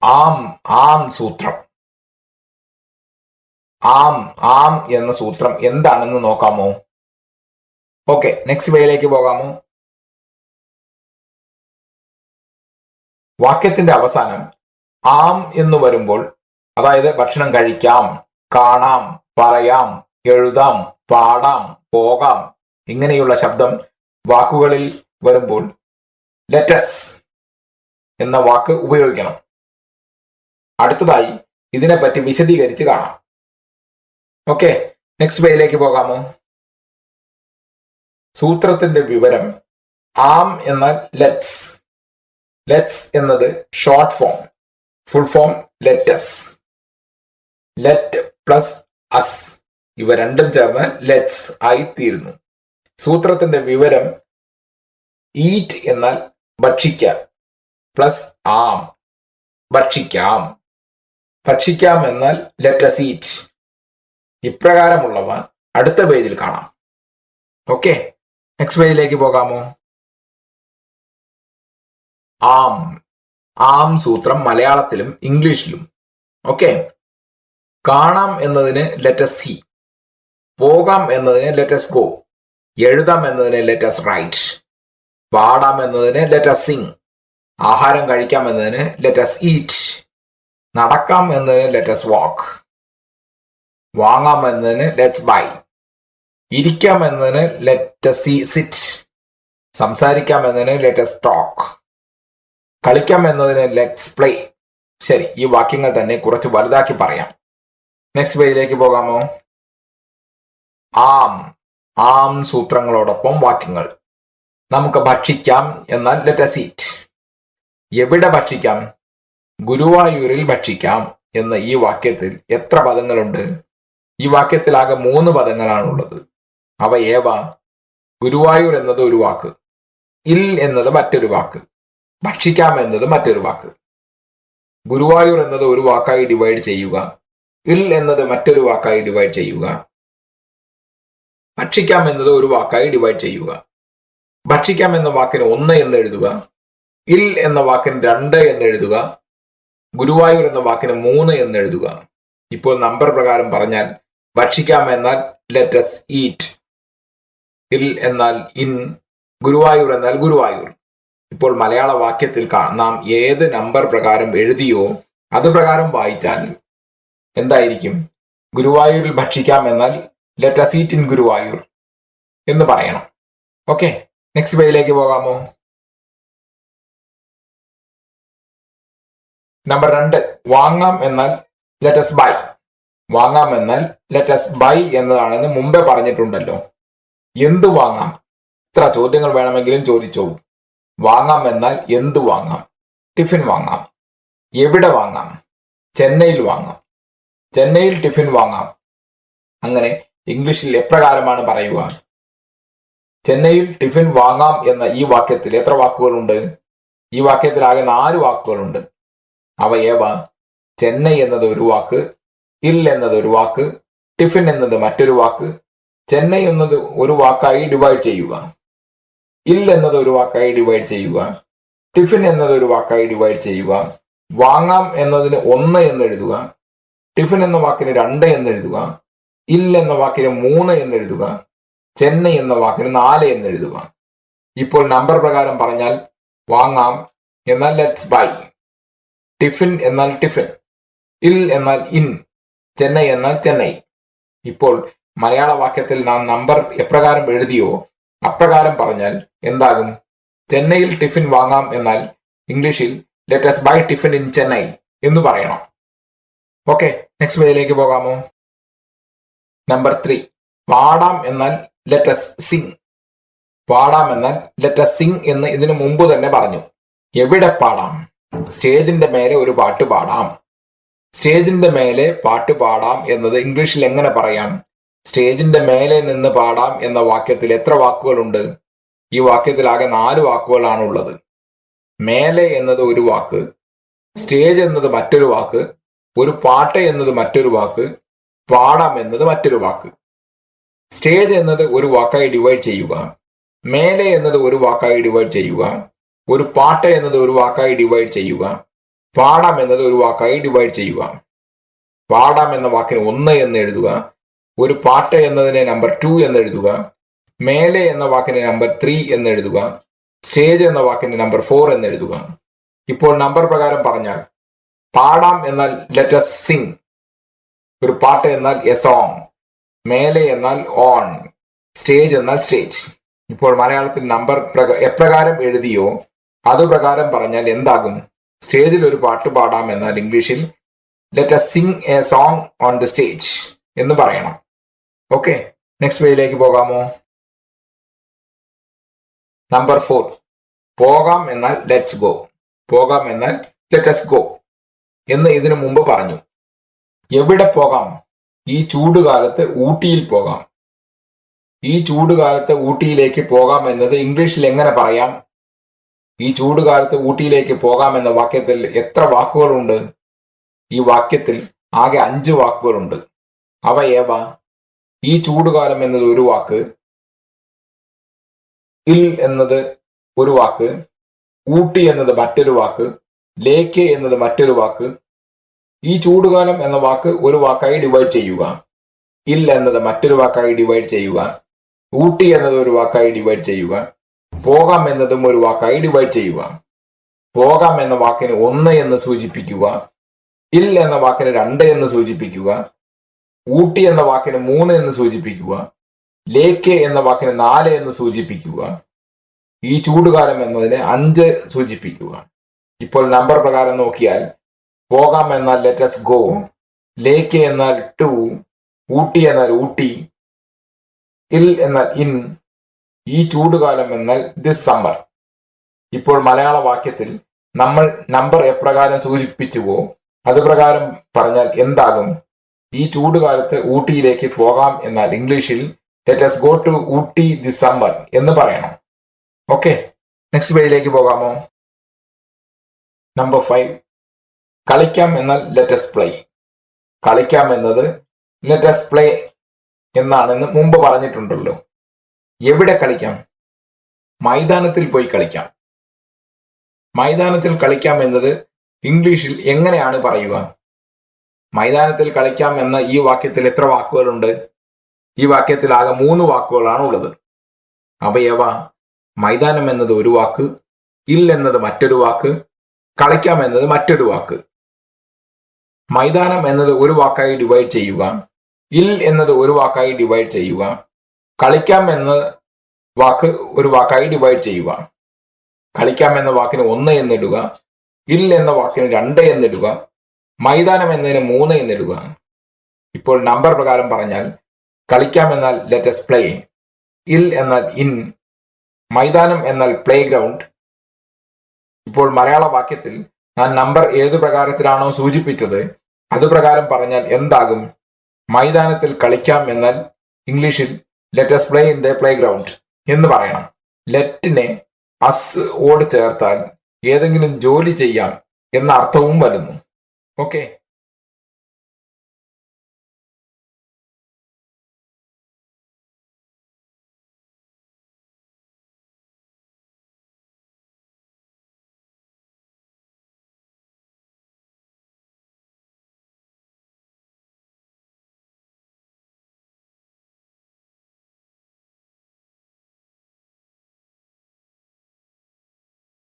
ആം ആം സൂത്രം. ആം ആം എന്ന സൂത്രം എന്താണെന്ന് നോക്കാമോ? ഓക്കെ, നെക്സ്റ്റ് പേജിലേക്ക് പോകാമോ? വാക്യത്തിന്റെ അവസാനം ആം എന്ന് വരുമ്പോൾ, അതായത് ഭക്ഷണം കഴിക്കാം, കാണാം, പറയാം, എഴുതാം, പാടാം, പോകാം ഇങ്ങനെയുള്ള ശബ്ദം വാക്കുകളിൽ വരുമ്പോൾ ലെറ്റസ് എന്ന വാക്ക് ഉപയോഗിക്കണം. അടുത്തതായി ഇതിനെപ്പറ്റി വിശദീകരിച്ച് കാണാം. ഓക്കെ, നെക്സ്റ്റ് പേജിലേക്ക് പോകാമോ? സൂത്രത്തിന്റെ വിവരം ആം എന്നാൽ ലെറ്റ്സ്. ലെറ്റ്സ് എന്നത് short form, full form let us. Let plus us ഇവ രണ്ടും ചേർന്ന് ലെറ്റ്സ് ആയി തീരുന്നു. സൂത്രത്തിന്റെ വിവരം ഈറ്റ് എന്നാൽ ഭക്ഷിക്കാം പ്ലസ് ആം, ഭക്ഷിക്കാം. ഭക്ഷിക്കാം എന്നാൽ ലെറ്റസ് ഈറ്റ്. ഇപ്രകാരമുള്ളവ അടുത്ത പേജിൽ കാണാം. ഓക്കെ, നെക്സ്റ്റ് പേജിലേക്ക് പോകാമോ? ആം ആം സൂത്രം മലയാളത്തിലും ഇംഗ്ലീഷിലും. ഓക്കെ, കാണാം എന്നതിന് ലെറ്റസ് സി, പോകാം എന്നതിന് ലെറ്റസ് ഗോ, എഴുതാം എന്നതിന് ലെറ്റസ് റൈറ്റ്, പാടാം എന്നതിന് ലെറ്റസ് സിംഗ്, ആഹാരം കഴിക്കാം എന്നതിന് ലെറ്റസ് ഈറ്റ്, നടക്കാം എന്നതിന് ലെറ്റസ് വാക്ക്, വാങ്ങാം എന്നതിന് ലെറ്റ്സ് ബൈ, ഇരിക്കാം എന്നതിന് ലെറ്റസ് സിറ്റ്, സംസാരിക്കാം എന്നതിന് ലെറ്റസ് ടോക്ക്, കളിക്കാം എന്നതിന് ലെറ്റ്സ് പ്ലേ. ശരി, ഈ വാക്യങ്ങൾ തന്നെ കുറച്ച് വലുതാക്കി പറയാം. നെക്സ്റ്റ് പേജിലേക്ക് പോകാമോ? ആം ആം സൂത്രങ്ങളോടൊപ്പം വാക്യങ്ങൾ. നമുക്ക് ഭക്ഷിക്കാം എന്നാൽ ലെറ്റസ് ഈറ്റ്. എവിടെ ഭക്ഷിക്കാം? ഗുരുവായൂരിൽ ഭക്ഷിക്കാം എന്ന ഈ വാക്യത്തിൽ എത്ര പദങ്ങളുണ്ട്? ഈ വാക്യത്തിൽ ആകെ 3 പദങ്ങളാണുള്ളത്. അവ ഏവ? ഗുരുവായൂർ എന്നത് ഒരു വാക്ക്, ഇൽ എന്നത് മറ്റൊരു വാക്ക്, ഭക്ഷിക്കാം എന്നത് മറ്റൊരു വാക്ക്. ഗുരുവായൂർ എന്നത് ഒരു വാക്കായി ഡിവൈഡ് ചെയ്യുക, ഇൽ എന്നത് മറ്റൊരു വാക്കായി ഡിവൈഡ് ചെയ്യുക, ഭക്ഷിക്കാം എന്നത് ഒരു വാക്കായി ഡിവൈഡ് ചെയ്യുക. ഭക്ഷിക്കാം എന്ന വാക്കിന് 1 എന്ന് എഴുതുക, ഇൽ എന്ന വാക്കിന് 2 എന്ന് എഴുതുക, ഗുരുവായൂർ എന്ന വാക്കിന് 3 എന്ന് എഴുതുക. ഇപ്പോൾ നമ്പർ പ്രകാരം പറഞ്ഞാൽ ഭക്ഷിക്കാം എന്നാൽ ലെറ്റസ് ഈറ്റ്, ഇൽ എന്നാൽ ഇൻ, ഗുരുവായൂർ എന്നാൽ ഗുരുവായൂർ. ഇപ്പോൾ മലയാള വാക്യത്തിൽ നാം ഏത് നമ്പർ പ്രകാരം എഴുതിയോ അത് പ്രകാരം വായിച്ചാൽ എന്തായിരിക്കും? ഗുരുവായൂരിൽ ഭക്ഷിക്കാം എന്നാൽ ലെറ്റസ് ഈറ്റ് ഇൻ ഗുരുവായൂർ എന്ന് പറയണം. ഓക്കെ, നെക്സ്റ്റ് പേജിലേക്ക് പോകാമോ? നമ്പർ 2, വാങ്ങാം എന്നാൽ ലെറ്റസ് ബൈ. വാങ്ങാം എന്നാൽ ലെറ്റസ് ബൈ എന്നതാണെന്ന് മുമ്പേ പറഞ്ഞിട്ടുണ്ടല്ലോ. എന്ത് വാങ്ങാം? ഇത്ര ചോദ്യങ്ങൾ വേണമെങ്കിലും ചോദിച്ചോളൂ. വാങ്ങാം എന്നാൽ എന്ത് വാങ്ങാം? ടിഫിൻ വാങ്ങാം. എവിടെ വാങ്ങാം? ചെന്നൈയിൽ വാങ്ങാം. ചെന്നൈയിൽ ടിഫിൻ വാങ്ങാം. അങ്ങനെ ഇംഗ്ലീഷിൽ എപ്രകാരമാണ് പറയുക? ചെന്നൈയിൽ ടിഫിൻ വാങ്ങാം എന്ന ഈ വാക്യത്തിൽ എത്ര വാക്കുകളുണ്ട്? ഈ വാക്യത്തിൽ ആകെ 4 വാക്കുകളുണ്ട്. അവ ഏവ? ചെന്നൈ എന്നത് ഒരു വാക്ക്, ഇൽ എന്നത് ഒരു വാക്ക്, ടിഫിൻ എന്നത് മറ്റൊരു വാക്ക്. ചെന്നൈ എന്നത് ഒരു വാക്കായി ഡിവൈഡ് ചെയ്യുക, ഇൽ എന്നത് ഒരു വാക്കായി ഡിവൈഡ് ചെയ്യുക, ടിഫിൻ എന്നത് ഒരു വാക്കായി ഡിവൈഡ് ചെയ്യുക. വാങ്ങാം എന്നതിന് 1 എന്ന് എഴുതുക, ടിഫിൻ എന്ന വാക്കിന് 2 എന്ന് എഴുതുക, ഇൽ എന്ന വാക്കിന് 3 എന്ന് എഴുതുക, ചെന്നൈ എന്ന വാക്കിന് 4 എന്ന് എഴുതുക. ഇപ്പോൾ നമ്പർ പ്രകാരം പറഞ്ഞാൽ വാങ്ങാം എന്നാൽ ലെറ്റ്സ് ബൈ, ടിഫിൻ എന്നാൽ ടിഫിൻ, ഇൽ എന്നാൽ ഇൻ, ചെന്നൈ എന്നാൽ ചെന്നൈ. ഇപ്പോൾ മലയാള വാക്യത്തിൽ നാം നമ്പർ എപ്രകാരം എഴുതിയോ അപ്രകാരം പറഞ്ഞാൽ എന്താകും? ചെന്നൈയിൽ ടിഫിൻ വാങ്ങാം എന്നാൽ ഇംഗ്ലീഷിൽ let's buy tiffin in Chennai എന്ന് പറയണം. ഓക്കെ, നെക്സ്റ്റ് പേജിലേക്ക് പോകാമോ? നമ്പർ 3, പാടാം എന്നാൽ ലെറ്റസ് സിംഗ്. പാടാം എന്നാൽ ലെറ്റസ് സിംഗ് എന്ന് ഇതിനു മുമ്പ് തന്നെ പറഞ്ഞു. എവിടെ പാടാം? സ്റ്റേജിന്റെ മേലെ ഒരു പാട്ട് പാടാം. സ്റ്റേജിന്റെ മേലെ പാട്ട് പാടാം എന്നത് ഇംഗ്ലീഷിൽ എങ്ങനെ പറയാം? സ്റ്റേജിന്റെ മേലെ നിന്ന് പാടാം എന്ന വാക്യത്തിൽ എത്ര വാക്കുകളുണ്ട്? ഈ വാക്യത്തിൽ ആകെ 4 വാക്കുകളാണ് ഉള്ളത്. മേലെ എന്നത് ഒരു വാക്ക്, സ്റ്റേജ് എന്നത് മറ്റൊരു വാക്ക്, ഒരു പാട്ട് എന്നത് മറ്റൊരു വാക്ക്, പാടാം എന്നത് മറ്റൊരു വാക്ക്. സ്റ്റേജ് എന്നത് ഒരു വാക്കായി ഡിവൈഡ് ചെയ്യുക, മേലെ എന്നത് ഒരു വാക്കായി ഡിവൈഡ് ചെയ്യുക, ഒരു പാട്ട് എന്നത് ഒരു വാക്കായി ഡിവൈഡ് ചെയ്യുക, പാടാം എന്നത് ഒരു വാക്കായി ഡിവൈഡ് ചെയ്യുക. പാടാം എന്ന വാക്കിന് 1 എന്ന് എഴുതുക. ഒരു പാട്ട് എന്നതിനെ നമ്പർ 2 എന്ന് എഴുതുക. മേലെ എന്ന വാക്കിന് നമ്പർ 3 എന്ന് എഴുതുക. സ്റ്റേജ് എന്ന വാക്കിന് നമ്പർ 4 എന്ന് എഴുതുക. ഇപ്പോൾ നമ്പർ പ്രകാരം പറഞ്ഞാൽ പാടാം എന്നാൽ ലെറ്റ് us സിംഗ്, ഒരു പാട്ട് എന്നാൽ എ സോങ്, മേലെ എന്നാൽ ഓൺ, സ്റ്റേജ് എന്നാൽ സ്റ്റേജ്. ഇപ്പോൾ മലയാളത്തിൽ നമ്പർ എപ്രകാരം എഴുതിയോ അത് പ്രകാരം പറഞ്ഞാൽ എന്താകും? സ്റ്റേജിൽ ഒരു പാട്ട് പാടാം എന്നാൽ ഇംഗ്ലീഷിൽ let us sing a song on the stage എന്ന് പറയണം. ഓക്കെ, നെക്സ്റ്റ് പേജിലേക്ക് പോകാമോ? നമ്പർ 4, പോകാം എന്നാൽ ലെറ്റ്സ് ഗോ. പോകാം എന്നാൽ ലെറ്റ് us ഗോ എന്ന് ഇതിനു മുമ്പ് പറഞ്ഞു. എവിടെ പോകാം? ഈ ചൂടുകാലത്ത് ഊട്ടിയിൽ പോകാം. ഈ ചൂടുകാലത്ത് ഊട്ടിയിലേക്ക് പോകാം എന്നത് ഇംഗ്ലീഷിൽ എങ്ങനെ പറയാം? ഈ ചൂടുകാലത്ത് ഊട്ടിയിലേക്ക് പോകാം എന്ന വാക്യത്തിൽ എത്ര വാക്കുകളുണ്ട്? ഈ വാക്യത്തിൽ ആകെ 5 വാക്കുകളുണ്ട്. അവ ഏവ? ഈ ചൂടുകാലം എന്നത് ഒരു വാക്ക്, ഇൽ എന്നത് ഒരു വാക്ക്, ഊട്ടി എന്നത് മറ്റൊരു വാക്ക്, ലേക്ക് എന്നത് മറ്റൊരു വാക്ക്. ഈ ചൂടുകാലം എന്ന വാക്ക് ഒരു വാക്കായി ഡിവൈഡ് ചെയ്യുക. ഇൽ എന്നത് മറ്റൊരു വാക്കായി ഡിവൈഡ് ചെയ്യുക. ഊട്ടി എന്നത് ഒരു വാക്കായി ഡിവൈഡ് ചെയ്യുക. പോകാം എന്നതും ഒരു വാക്കായി ഡിവൈഡ് ചെയ്യുക. പോകാം എന്ന വാക്കിന് 1 എന്ന് സൂചിപ്പിക്കുക. ഇൽ എന്ന വാക്കിന് 2 എന്ന് സൂചിപ്പിക്കുക. ഊട്ടി എന്ന വാക്കിന് 3 എന്ന് സൂചിപ്പിക്കുക. ലേക്ക് എന്ന വാക്കിന് 4 എന്ന് സൂചിപ്പിക്കുക. ഈ ചൂടുകാലം എന്നതിന് 5 സൂചിപ്പിക്കുക. ഇപ്പോൾ നമ്പർ പ്രകാരം നോക്കിയാൽ പോകാം എന്നാൽ ലെറ്റ് us ഗോ, ലേക്ക് എന്നാൽ 2, ഊട്ടി എന്നാൽ ഊട്ടി, ഇൽ എന്നാൽ ഇൻ, ഈ ചൂടുകാലം എന്നാൽ ദിസ് സമ്മർ. ഇപ്പോൾ മലയാള വാക്യത്തിൽ നമ്മൾ നമ്പർ എപ്രകാരം സൂചിപ്പിച്ചുവോ അത് പ്രകാരം പറഞ്ഞാൽ എന്താകും? ഈ ചൂടുകാലത്ത് ഊട്ടിയിലേക്ക് പോകാം എന്നാൽ ഇംഗ്ലീഷിൽ let us go to Ooty this summer എന്ന് പറയണം. ഓക്കെ, നെക്സ്റ്റ് പേജിലേക്ക് പോകാമോ? നമ്പർ 5, കളിക്കാം എന്നാൽ ലെറ്റ് us പ്ലേ. കളിക്കാം എന്നത് ലെറ്റ് us പ്ലേ എന്നാണെന്ന് മുമ്പ് പറഞ്ഞിട്ടുണ്ടല്ലോ. എവിടെ കളിക്കാം? മൈതാനത്തിൽ പോയി കളിക്കാം. മൈതാനത്തിൽ കളിക്കാം എന്നത് ഇംഗ്ലീഷിൽ എങ്ങനെയാണ് പറയുക? മൈതാനത്തിൽ കളിക്കാം എന്ന ഈ വാക്യത്തിൽ എത്ര വാക്കുകളുണ്ട്? ഈ വാക്യത്തിൽ ആകെ 3 വാക്കുകളാണ് ഉള്ളത്. അവയവ? മൈതാനം എന്നത് ഒരു വാക്ക്, ഇൽ എന്നത് മറ്റൊരു വാക്ക്, കളിക്കാം എന്നത് മറ്റൊരു വാക്ക്. മൈതാനം എന്നത് ഒരു വാക്കായി ഡിവൈഡ് ചെയ്യുക. ഇൽ എന്നത് ഒരു വാക്കായി ഡിവൈഡ് ചെയ്യുക. കളിക്കാം എന്ന വാക്ക് ഒരു വാക്കായി ഡിവൈഡ് ചെയ്യുക. കളിക്കാം എന്ന വാക്കിന് 1 എന്നിടുക. ഇൽ എന്ന വാക്കിന് 2 എന്നിടുക. മൈതാനം എന്നതിന് 3 എന്നിടുക. ഇപ്പോൾ നമ്പർ പ്രകാരം പറഞ്ഞാൽ കളിക്കാം എന്നാൽ ലെറ്റ് us പ്ലേ, ഇൽ എന്നാൽ ഇൻ, മൈതാനം എന്നാൽ പ്ലേ ഗ്രൗണ്ട്. ഇപ്പോൾ മലയാള വാക്യത്തിൽ ഞാൻ നമ്പർ ഏതു പ്രകാരത്തിലാണോ സൂചിപ്പിച്ചത് അത് പ്രകാരം പറഞ്ഞാൽ എന്താകും? മൈതാനത്തിൽ കളിക്കാം എന്നാൽ ഇംഗ്ലീഷിൽ let us play in the play ground എന്ന് പറയണം. ലെറ്റിനെ അസ് ഓട് ചേർത്താൽ ഏതെങ്കിലും ജോലി ചെയ്യാം എന്ന അർത്ഥവും വരുന്നു. ഓക്കെ.